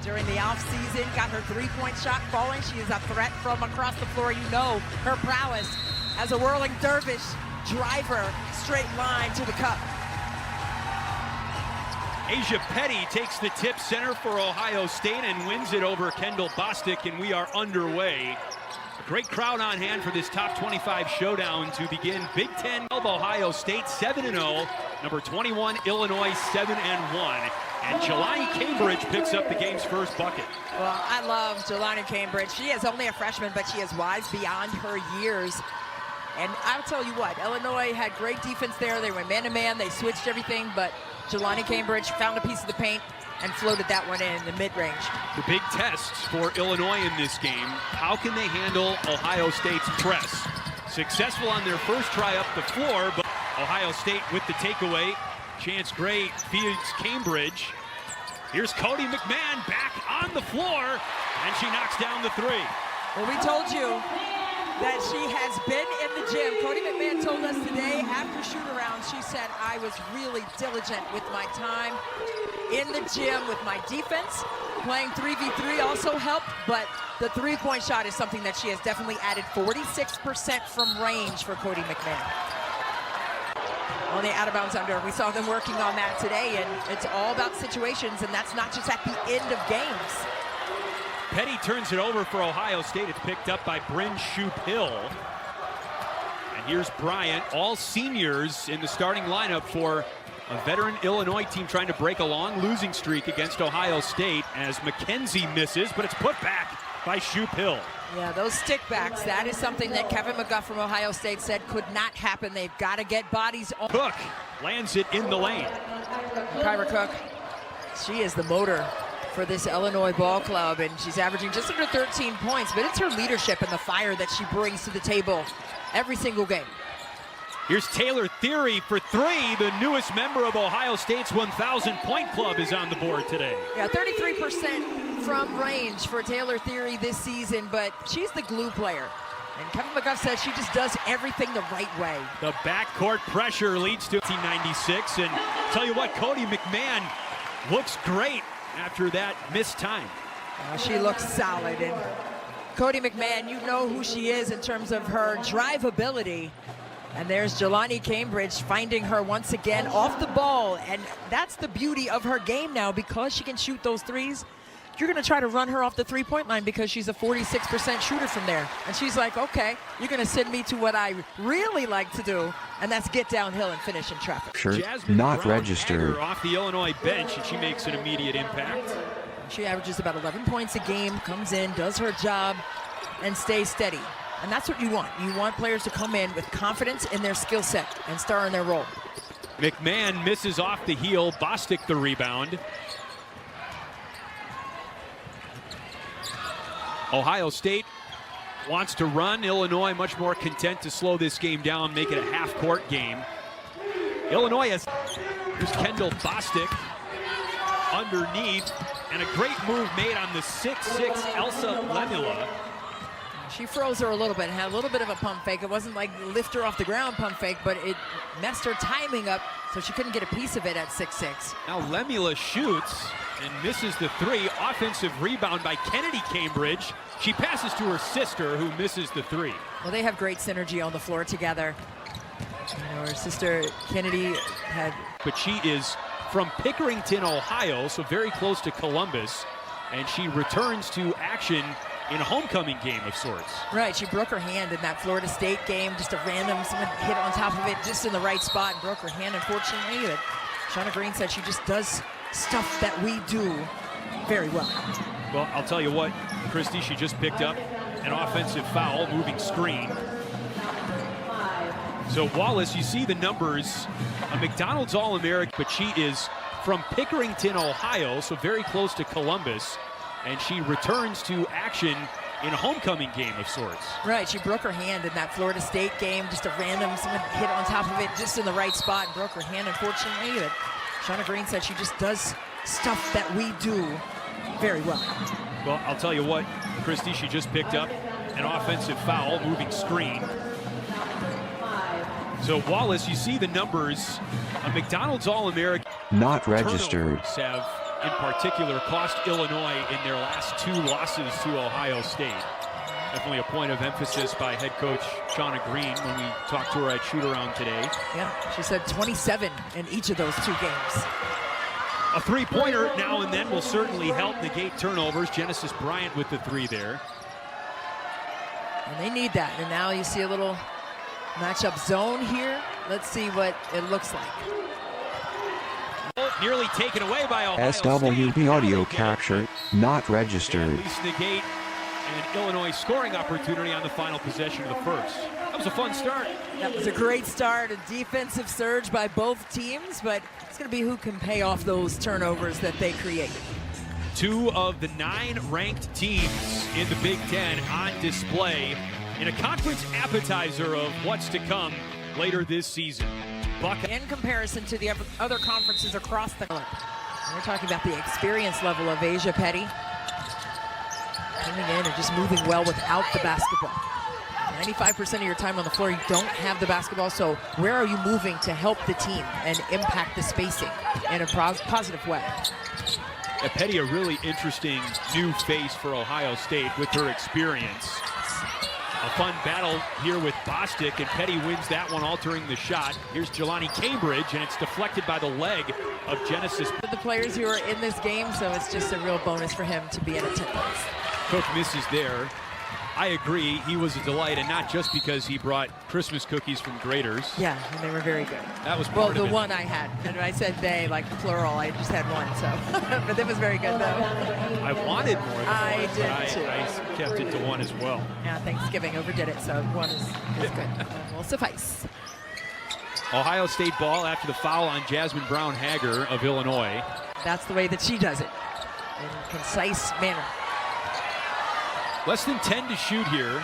during the offseason, got her three-point shot falling. She is a threat from across the floor. You know her prowess as a whirling dervish driver, straight line to the cup. Asia Petty takes the tip center for Ohio State and wins it over Kendall Bostic, and we are underway. A great crowd on hand for this top 25 showdown to begin. Big Ten of Ohio State 7-0, number 21 Illinois 7-1, and Jelani Cambridge picks up the game's first bucket. Well, I love Jelani Cambridge. She is only a freshman, but she is wise beyond her years. And I'll tell you what, Illinois had great defense there. They went man-to-man, they switched everything, but Jelani Cambridge found a piece of the paint and floated that one in the mid-range. The big tests for Illinois in this game, how can they handle Ohio State's press? Successful on their first try up the floor, but Ohio State with the takeaway. Chance Gray feeds Cambridge. Here's Cody McMahon back on the floor, and she knocks down the three. Well, we told you that she has been in the gym. Cody McMahon told us today after shoot-around, she said, I was really diligent with my time in the gym with my defense. Playing 3v3 also helped, but the three-point shot is something that she has definitely added. 46% from range for Cody McMahon. On the out-of-bounds under, we saw them working on that today, and it's all about situations, and that's not just at the end of games. Petty turns it over for Ohio State. It's picked up by Bryn Shoup-Hill. And here's Bryant, all seniors in the starting lineup for a veteran Illinois team trying to break a long losing streak against Ohio State as McKenzie misses, but it's put back by Shoup-Hill. Yeah, those stickbacks, that is something that Kevin McGuff from Ohio State said could not happen. They've got to get bodies on. Cook lands it in the lane. Kyra Cook, she is the motor for this Illinois ball club, and she's averaging just under 13 points, but it's her leadership and the fire that she brings to the table every single game. Here's Taylor Theory for three. The newest member of Ohio State's 1,000-point club is on the board today. Yeah, 33% from range for Taylor Theory this season, but she's the glue player. And Kevin McGuff says she just does everything the right way. The backcourt pressure leads to 1996, and tell you what, Cody McMahon looks great after that missed time. She looks solid, and Cody McMahon, you know who she is in terms of her drive ability. And there's Jelani Cambridge finding her once again off the ball, and that's the beauty of her game now. Because she can shoot those threes, you're going to try to run her off the three-point line because she's a 46% shooter from there. And she's like, okay, you're going to send me to what I really like to do, and that's get downhill and finish in traffic. Sure, Jasmine not Brown registered. Off the Illinois bench, and she makes an immediate impact. She averages about 11 points a game, comes in, does her job, and stays steady. And that's what you want. You want players to come in with confidence in their skill set and star in their role. McMahon misses off the heel. Bostic the rebound. Ohio State wants to run. Illinois much more content to slow this game down, make it a half-court game. Illinois has... Here's Kendall Bostic underneath, and a great move made on the 6'6" Elsa Lemula. She froze her a little bit and had a little bit of a pump fake. It wasn't like lift her off the ground pump fake, but it messed her timing up, so she couldn't get a piece of it at 6'6". Now Lemula shoots and misses the three. Offensive rebound by Kennedy Cambridge. She passes to her sister, who misses the three. Well, they have great synergy on the floor together. You know, her sister Kennedy had... But she is from Pickerington, Ohio, so very close to Columbus, and she returns to action in a homecoming game of sorts. Right, she broke her hand in that Florida State game. Just a random, someone hit on top of it just in the right spot and broke her hand, unfortunately. But Shauna Green said she just does stuff that we do very well. Well, I'll tell you what, Christy, she just picked up an offensive foul, moving screen. So Wallace, you see the numbers, a McDonald's All-American, but she is from Pickerington, Ohio, so very close to Columbus, and she returns to action in a homecoming game of sorts. Right, she broke her hand in that Florida State game. Just a random, someone hit on top of it just in the right spot and broke her hand, unfortunately. But Shauna Green said she just does stuff that we do very well. Well, I'll tell you what, Christy, she just picked up an offensive foul, moving screen. So Wallace, you see the numbers, a McDonald's All-American. Not registered. Have in particular cost Illinois in their last 2 losses to Ohio State. Definitely a point of emphasis by head coach Shauna Green when we talked to her at shoot-around today. Yeah, she said 27 in each of those 2 games. A 3-pointer now and then will certainly help negate turnovers. Genesis Bryant with the 3 there. And they need that. And now you see a little matchup zone here. Let's see what it looks like. Nearly taken away by Ohio SWP State. audio capture, not They registered. at least negate an Illinois scoring opportunity on the final possession of the first. That was a fun start. That was a great start, a defensive surge by both teams, but it's going to be who can pay off those turnovers that they create. 2 of the 9 ranked teams in the Big Ten on display in a conference appetizer of what's to come later this season. In comparison to the other conferences across the globe. We're talking about the experience level of Asia Petty. Coming in and just moving well without the basketball. 95% of your time on the floor, you don't have the basketball, so where are you moving to help the team and impact the spacing in a positive way? Petty, a really interesting new face for Ohio State with her experience. A fun battle here with Bostic, and Petty wins that one, altering the shot. Here's Jelani Cambridge, and it's deflected by the leg of Genesis. The players who are in this game, so it's just a real bonus for him to be in attendance. Coach misses there. I agree, he was a delight, and not just because he brought Christmas cookies from Graders. Yeah, and they were very good. That was well, part the of it. one I had, and I said they, like plural, I just had one, so. But it was very good, though. I wanted more than I one, did, but too. I kept it to 1 as well. Yeah, Thanksgiving overdid it, so one is good. Will suffice. Ohio State ball after the foul on Jasmine Brown-Hager of Illinois. That's the way that she does it, in a concise manner. Less than 10 to shoot here.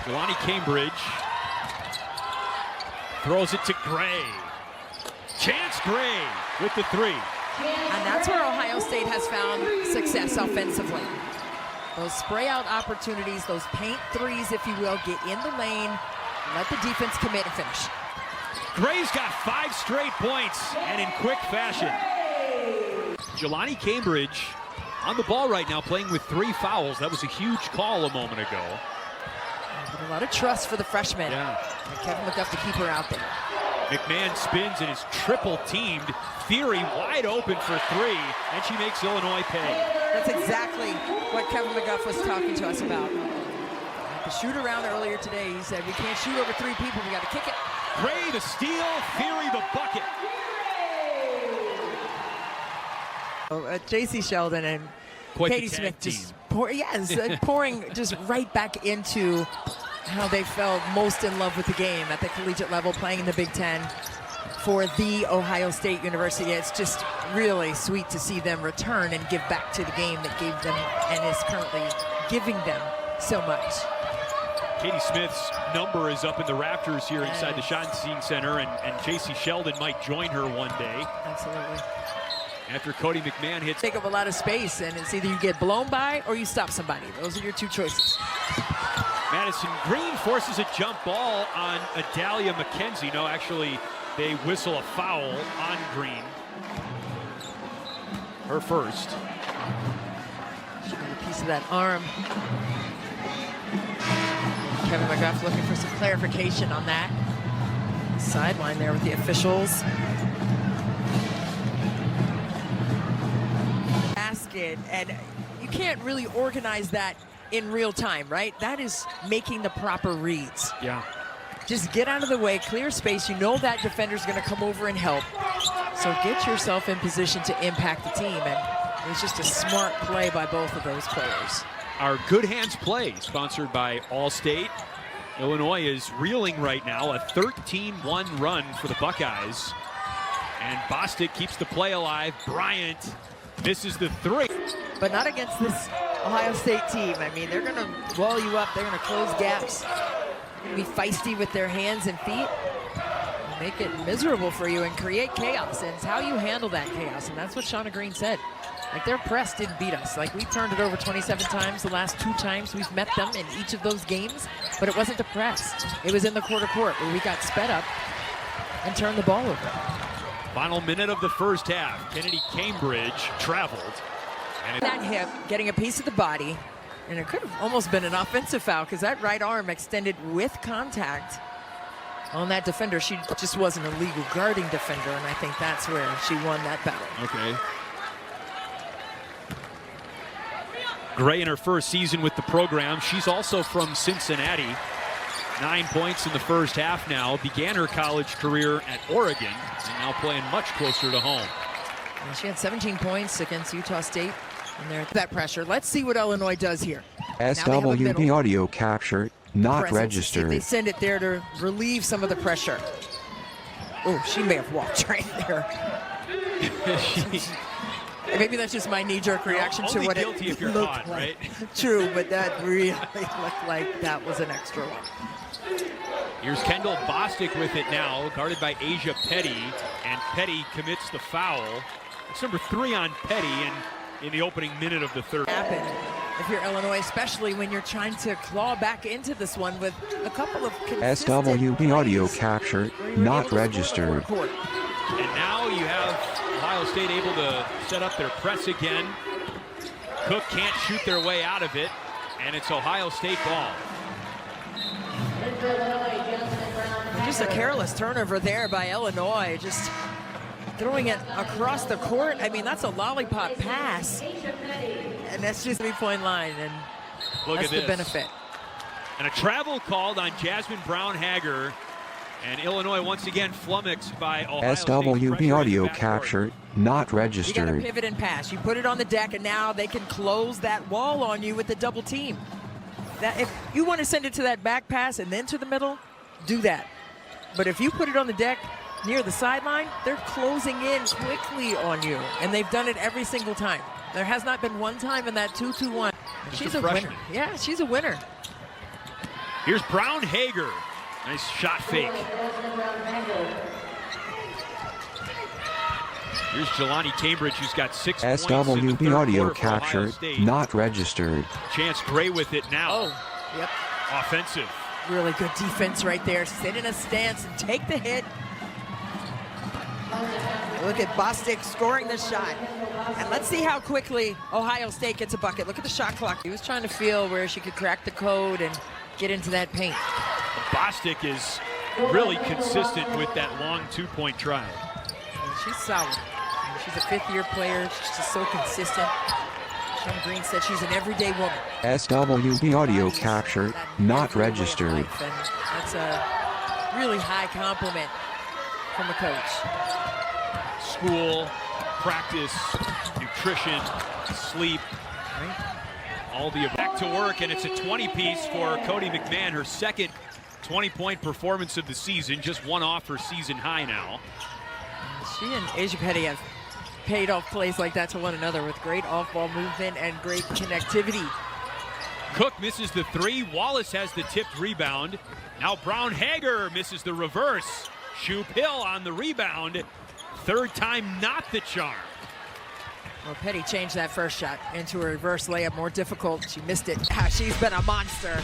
Jelani Cambridge throws it to Gray. Chance Gray with the 3. And that's where Ohio State has found success offensively. Those spray out opportunities, those paint threes, if you will, get in the lane, let the defense commit and finish. Gray's got 5 straight points, and in quick fashion. Jelani Cambridge on the ball right now, playing with 3 fouls. That was a huge call a moment ago. A lot of trust for the freshman. Yeah. And Kevin McDuff to keep her out there. McMahon spins and is triple teamed. Theory wide open for 3, and she makes Illinois pay. That's exactly what Kevin McDuff was talking to us about. At the shoot around earlier today, he said, we can't shoot over 3 people, we got to kick it. Gray the steal, Theory the bucket. J.C. Sheldon and Quite the Katie tag Smith team. just pouring just right back into how they felt most in love with the game at the collegiate level, playing in the Big Ten for the Ohio State University. It's just really sweet to see them return and give back to the game that gave them and is currently giving them so much. Katie Smith's number is up in the rafters here inside the Schottenstein Center, and J.C. Sheldon might join her one day. Absolutely. After Cody McMahon hits. Take up a lot of space, and it's either you get blown by or you stop somebody. Those are your 2 choices. Madison Green forces a jump ball on Adalia McKenzie. No, actually, they whistle a foul on Green. Her first. She got a piece of that arm. Kevin McGrath looking for some clarification on that. Sideline there with the officials. Basket, and you can't really organize that in real time, right? That is making the proper reads. Yeah. Just get out of the way, clear space. You know that defender's going to come over and help. So get yourself in position to impact the team, and it was just a smart play by both of those players. Our Good Hands Play, sponsored by Allstate. Illinois is reeling right now, a 13-1 run for the Buckeyes. And Bostic keeps the play alive. Bryant misses the 3. But not against this Ohio State team. I mean, they're going to wall you up. They're going to close gaps. Be feisty with their hands and feet. Make it miserable for you and create chaos. And it's how you handle that chaos. And that's what Shauna Green said. Like, their press didn't beat us. Like, we turned it over 27 times the last 2 times we've met them in each of those games. But it wasn't the press. It was in the quarter court where we got sped up and turned the ball over. Final minute of the first half. Kennedy Cambridge traveled. And That hip, getting a piece of the body, and it could have almost been an offensive foul because that right arm extended with contact on that defender. She just wasn't a legal guarding defender, and I think that's where she won that battle. Okay. Gray in her first season with the program. She's also from Cincinnati. 9 points in the first half now. Began her college career at Oregon and now playing much closer to home. And she had 17 points against Utah State. And they're that pressure. Let's see what Illinois does here. SWB audio capture not Presence. See if registered. they send it there to relieve some of the pressure. Oh, she may have walked right there. Maybe that's just my knee-jerk reaction to what it guilty if you're looked caught, like. right? True, but that really looked like that was an extra one. Here's Kendall Bostic with it now, guarded by Asia Petty, and Petty commits the foul. It's number 3 on Petty in the opening minute of the third. Happen if you're Illinois, especially when you're trying to claw back into this one with a couple of consistent SWB audio plays capture where you were not able to score registered. the court. And now you have Ohio State able to set up their press again. Cook can't shoot their way out of it, and it's Ohio State ball. Just a careless turnover there by Illinois, just throwing it across the court. I mean, that's a lollipop pass, and that's just 3-point line, and Look that's at this. the benefit. And a travel called on Jasmine Brown-Hager, and Illinois once again flummoxed by Ohio State's pressure SWB in audio the backcourt. capture not You got to registered. pivot and pass. You put it on the deck, and now they can close that wall on you with the double team. That if you want to send it to that back pass and then to the middle, do that. But if you put it on the deck near the sideline, they're closing in quickly on you, and they've done it every single time. There has not been one time in that 2-2-1. She's a a winner. freshman. Yeah, she's a winner. Here's Brown-Hager. Nice shot fake. Here's Jelani Cambridge, who's got 6 points in the SWB third audio quarter for Ohio capture State. not registered. Chance Gray with it now. Oh, yep. Offensive. Really good defense right there. Sit in a stance and take the hit. Look at Bostic scoring the shot. And let's see how quickly Ohio State gets a bucket. Look at the shot clock. He was trying to feel where she could crack the code and get into that paint. Bostic is really consistent with that long 2-point try. And she's solid. And she's a 5th-year player. She's just so consistent. Sean Green said she's an everyday woman. SWB audio capture That not every way of registered. life, and that's a really high compliment from a coach. School, practice, nutrition, sleep, Right? all the back to work, and it's a 20-piece for Cody McMahon, her second 20-point performance of the season, just one off her season high now. She and Asia Petty have paid off plays like that to one another with great off-ball movement and great connectivity. Cook misses the 3. Wallace has the tipped rebound. Now Brown-Hager misses the reverse. Shoup Hill on the rebound. Third time not the charm. Well, Petty changed that first shot into a reverse layup, more difficult. She missed it. She's been a monster.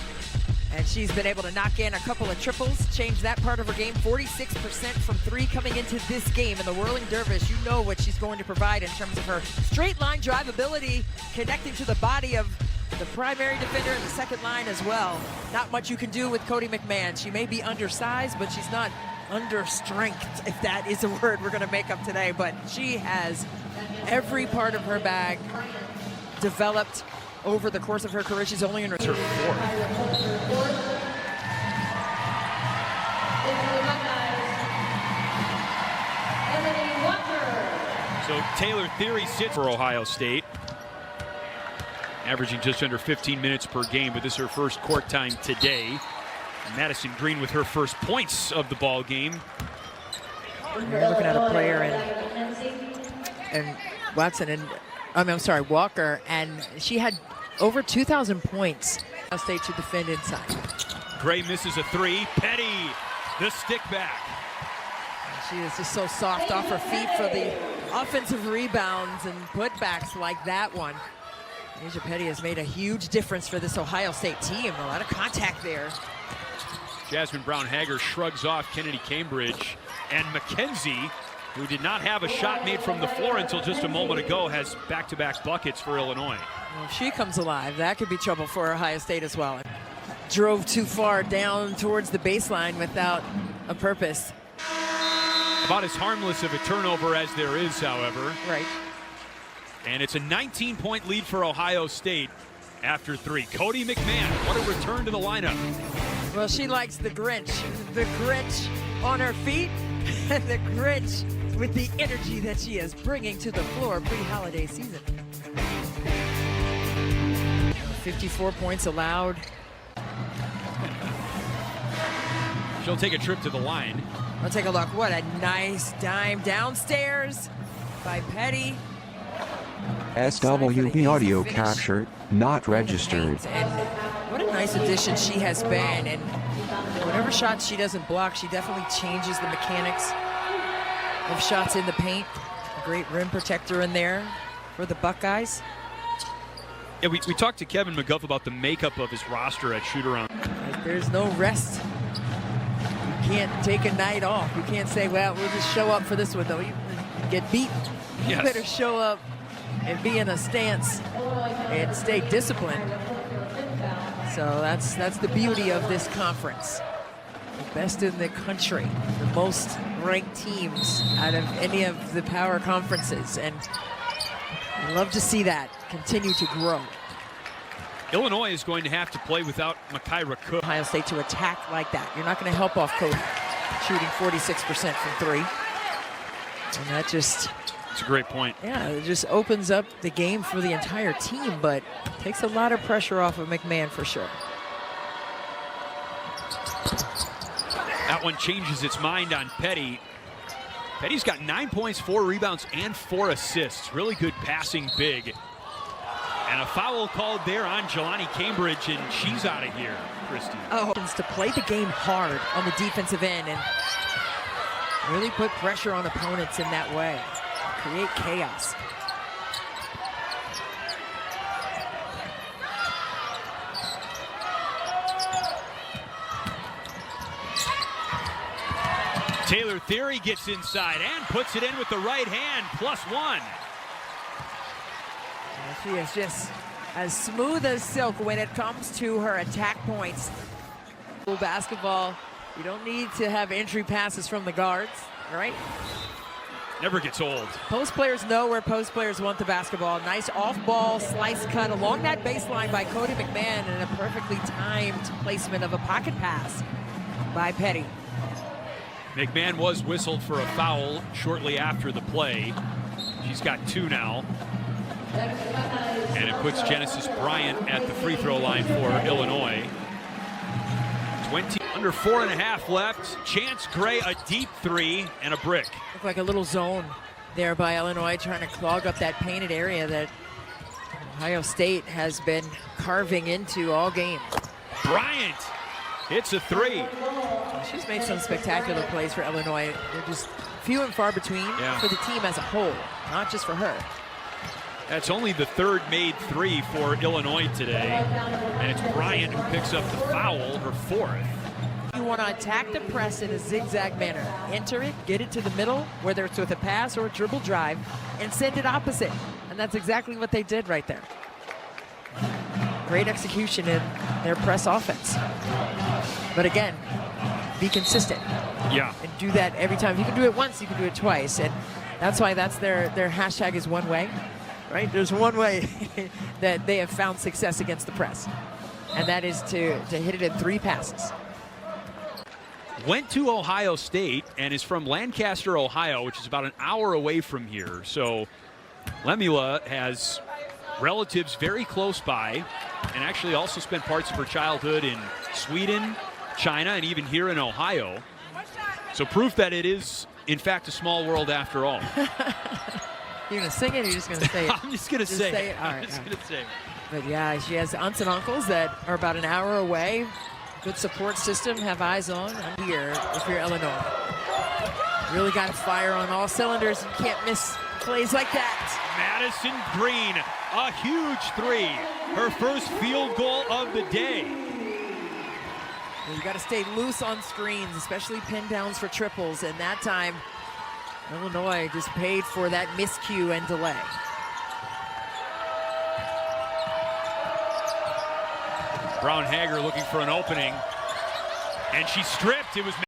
And she's been able to knock in a couple of triples, change that part of her game. 46% from 3 coming into this game. And the Whirling Dervish, you know what she's going to provide in terms of her straight line drivability, connecting to the body of the primary defender and the second line as well. Not much you can do with Cody McMahon. She may be undersized, but she's not under strength, if that is a word we're going to make up today. But she has every part of her bag developed over the course of her career. She's only in her 4th. So Taylor Theory sits for Ohio State, averaging just under 15 minutes per game, but this is her first court time today. Madison Green with her first points of the ball game. You're looking at a player and Watson and I'm sorry, Walker, and she had over 2,000 points. Ohio State to defend inside. Gray misses a 3. Petty, the stick back. She is just so soft off her feet for the offensive rebounds and putbacks like that one. Asia Petty has made a huge difference for this Ohio State team. A lot of contact there. Jasmine Brown-Hager shrugs off Kennedy Cambridge, and McKenzie who did not have a shot made from the floor until just a moment ago, has back-to-back buckets for Illinois. Well, if she comes alive, that could be trouble for Ohio State as well. Drove too far down towards the baseline without a purpose. About as harmless of a turnover as there is, however. Right. And it's a 19-point lead for Ohio State after 3. Cody McMahon, what a return to the lineup. Well, she likes the Grinch. The Grinch on her feet, and the Grinch with the energy that she is bringing to the floor pre-holiday season. 54 points allowed. She'll take a trip to the line. Let's take a look. What a nice dime downstairs by Petty. SWB audio Finish. capture, not registered. And what a nice addition she has been. And whatever shots she doesn't block, she definitely changes the mechanics of shots in the paint. A great rim protector in there for the Buckeyes. Yeah, we talked to Kevin McGuff about the makeup of his roster at shoot-around. There's no rest. You can't take a night off. You can't say, well, we'll just show up for this one, though. You get beat. You Yes. better show up and be in a stance and stay disciplined. So that's the beauty of this conference. The best in the country, the most ranked teams out of any of the power conferences. And I love to see that continue to grow. Illinois is going to have to play without Makira Cook. Ohio State to attack like that. You're not going to help off Cody, shooting 46% from 3. And that just, It's a great point. yeah, it just opens up the game for the entire team, but takes a lot of pressure off of McMahon for sure. That one changes its mind on Petty. Petty's got 9 points, 4 rebounds, and 4 assists. Really good passing big. And a foul called there on Jelani Cambridge, and she's out of here, Christy. Oh, to play the game hard on the defensive end and really put pressure on opponents in that way. Create chaos. Taylor Theory gets inside and puts it in with the right hand, +1. She is just as smooth as silk when it comes to her attack points. Basketball, you don't need to have entry passes from the guards, right? Never gets old. Post players know where post players want the basketball. Nice off-ball slice cut along that baseline by Cody McMahon, and a perfectly timed placement of a pocket pass by Petty. McMahon was whistled for a foul shortly after the play. She's got 2 now. And it puts Genesis Bryant at the free throw line for Illinois. 20 under 4.5 left. Chance Gray, a deep 3 and a brick. Looked like a little zone there by Illinois, trying to clog up that painted area that Ohio State has been carving into all game. Bryant hits a 3. She's made some spectacular plays for Illinois. They're just few and far between for the team as a whole, not just for her. That's only the 3rd made 3 for Illinois today. And it's Bryant who picks up the foul, her 4th. You want to attack the press in a zigzag manner. Enter it, get it to the middle, whether it's with a pass or a dribble drive, and send it opposite. And that's exactly what they did right there. Great execution in their press offense. But again, be consistent. Yeah. And do that every time. If you can do it once, you can do it twice. And that's why that's their hashtag is one way. Right? There's one way that they have found success against the press, and that is to hit it in 3 passes. Went to Ohio State and is from Lancaster, Ohio, which is about an hour away from here. So Lemula has relatives very close by, and actually also spent parts of her childhood in Sweden, China, and even here in Ohio. So proof that it is, in fact, a small world after all. You're going to sing it, or you're just going to say it? I'm just going to say it. All right, I'm just going to say it. But yeah, she has aunts and uncles that are about an hour away. Good support system, have eyes on. I'm here if you're Illinois. Really got to fire on all cylinders. You can't miss plays like that. Madison Green, a huge 3. Her first field goal of the day. You got to stay loose on screens, especially pin downs for triples. And that time, Illinois just paid for that miscue and delay. Brown Hager looking for an opening, and she stripped. It was